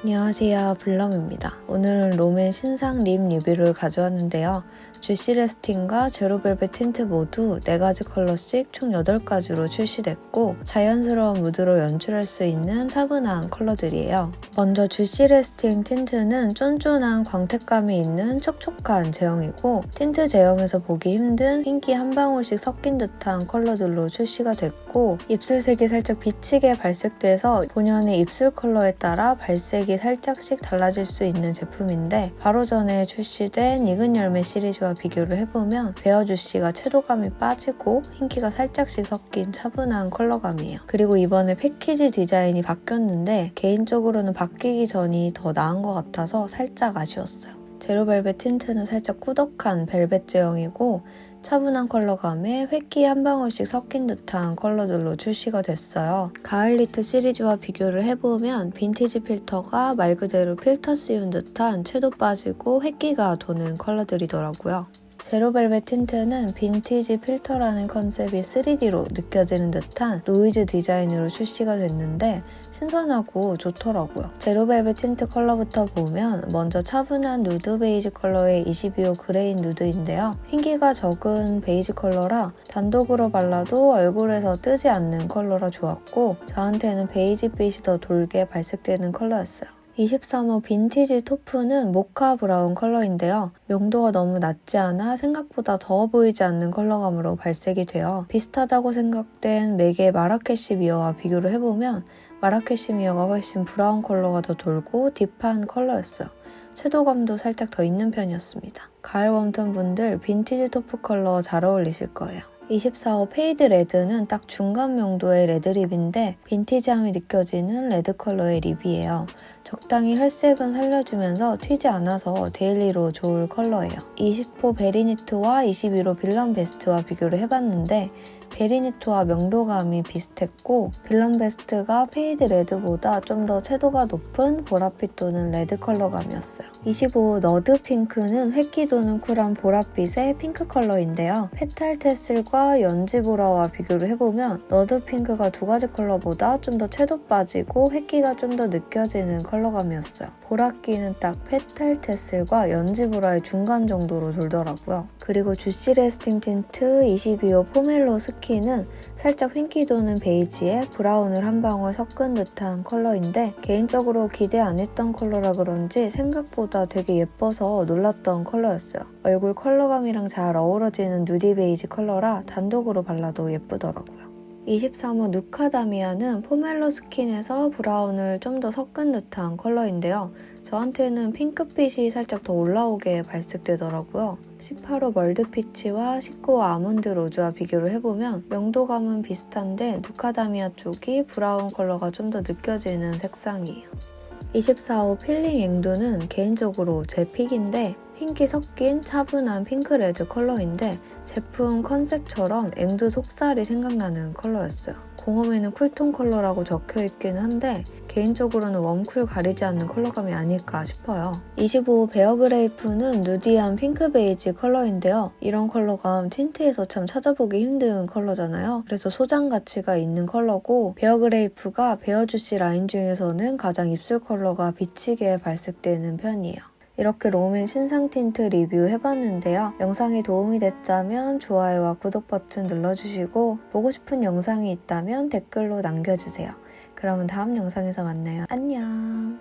안녕하세요, 블럼입니다. 오늘은 롬의 신상 립 리뷰를 가져왔는데요. 주시 레스팅과 제로벨벳 틴트 모두 4가지 컬러씩 총 8가지로 출시됐고 자연스러운 무드로 연출할 수 있는 차분한 컬러들이에요. 먼저 주시 레스팅 틴트는 쫀쫀한 광택감이 있는 촉촉한 제형이고 틴트 제형에서 보기 힘든 핑키 한 방울씩 섞인 듯한 컬러들로 출시가 됐고 입술색이 살짝 비치게 발색돼서 본연의 입술 컬러에 따라 발색이 살짝씩 달라질 수 있는 제품인데 바로 전에 출시된 익은 열매 시리즈와 비교를 해보면 베어 주시가 채도감이 빠지고 흰기가 살짝씩 섞인 차분한 컬러감이에요. 그리고 이번에 패키지 디자인이 바뀌었는데 개인적으로는 바뀌기 전이 더 나은 것 같아서 살짝 아쉬웠어요. 제로벨벳 틴트는 살짝 꾸덕한 벨벳 제형이고 차분한 컬러감에 획기 한 방울씩 섞인 듯한 컬러들로 출시가 됐어요. 가을 니트 시리즈와 비교를 해보면 빈티지 필터가 말 그대로 필터 씌운 듯한 채도 빠지고 획기가 도는 컬러들이더라고요. 제로벨벳 틴트는 빈티지 필터라는 컨셉이 3D로 느껴지는 듯한 노이즈 디자인으로 출시가 됐는데 신선하고 좋더라고요. 제로벨벳 틴트 컬러부터 보면 먼저 차분한 누드 베이지 컬러의 22호 그레인 누드인데요. 흰기가 적은 베이지 컬러라 단독으로 발라도 얼굴에서 뜨지 않는 컬러라 좋았고 저한테는 베이지빛이 더 돌게 발색되는 컬러였어요. 23호 빈티지 토프는 모카 브라운 컬러인데요. 명도가 너무 낮지 않아 생각보다 더워 보이지 않는 컬러감으로 발색이 되어 비슷하다고 생각된 맥의 마라캐시미어와 비교를 해보면 마라캐시미어가 훨씬 브라운 컬러가 더 돌고 딥한 컬러였어요. 채도감도 살짝 더 있는 편이었습니다. 가을 웜톤 분들 빈티지 토프 컬러 잘 어울리실 거예요. 24호 페이드 레드는 딱 중간 명도의 레드립인데 빈티지함이 느껴지는 레드 컬러의 립이에요. 적당히 혈색은 살려주면서 튀지 않아서 데일리로 좋을 컬러예요. 20호 베리니트와 21호 빌런 베스트와 비교를 해봤는데 베리니트와 명도감이 비슷했고 빌런 베스트가 페이드 레드보다 좀 더 채도가 높은 보랏빛 도는 레드 컬러감이었어요. 25호 너드 핑크는 획기 도는 쿨한 보랏빛의 핑크 컬러인데요. 페탈 테슬과 연지 보라와 비교를 해보면 너드 핑크가 2가지 컬러보다 좀 더 채도 빠지고 획기가 좀 더 느껴지는 컬러감이었어요. 보랏기는 딱 페탈 테슬과 연지 보라의 중간 정도로 돌더라고요. 그리고 주시 레스팅 틴트 22호 포멜로 스키는 살짝 휜기 도는 베이지에 브라운을 한 방울 섞은 듯한 컬러인데 개인적으로 기대 안 했던 컬러라 그런지 생각보다 되게 예뻐서 놀랐던 컬러였어요. 얼굴 컬러감이랑 잘 어우러지는 누디 베이지 컬러라 단독으로 발라도 예쁘더라고요. 23호 누카다미아는 포멜로 스킨에서 브라운을 좀 더 섞은 듯한 컬러인데요. 저한테는 핑크빛이 살짝 더 올라오게 발색되더라고요. 18호 멀드피치와 19호 아몬드 로즈와 비교를 해보면 명도감은 비슷한데 누카다미아 쪽이 브라운 컬러가 좀 더 느껴지는 색상이에요. 24호 필링 앵두는 개인적으로 제 픽인데 핑키 섞인 차분한 핑크레드 컬러인데 제품 컨셉처럼 앵두 속살이 생각나는 컬러였어요. 공홈에는 쿨톤 컬러라고 적혀있긴 한데 개인적으로는 웜쿨 가리지 않는 컬러감이 아닐까 싶어요. 25호 베어그레이프는 누디한 핑크 베이지 컬러인데요. 이런 컬러감 틴트에서 참 찾아보기 힘든 컬러잖아요. 그래서 소장 가치가 있는 컬러고 베어그레이프가 베어주시 라인 중에서는 가장 입술 컬러가 비치게 발색되는 편이에요. 이렇게 롬앤 신상 틴트 리뷰 해봤는데요. 영상이 도움이 됐다면 좋아요와 구독 버튼 눌러주시고 보고 싶은 영상이 있다면 댓글로 남겨주세요. 그러면 다음 영상에서 만나요. 안녕!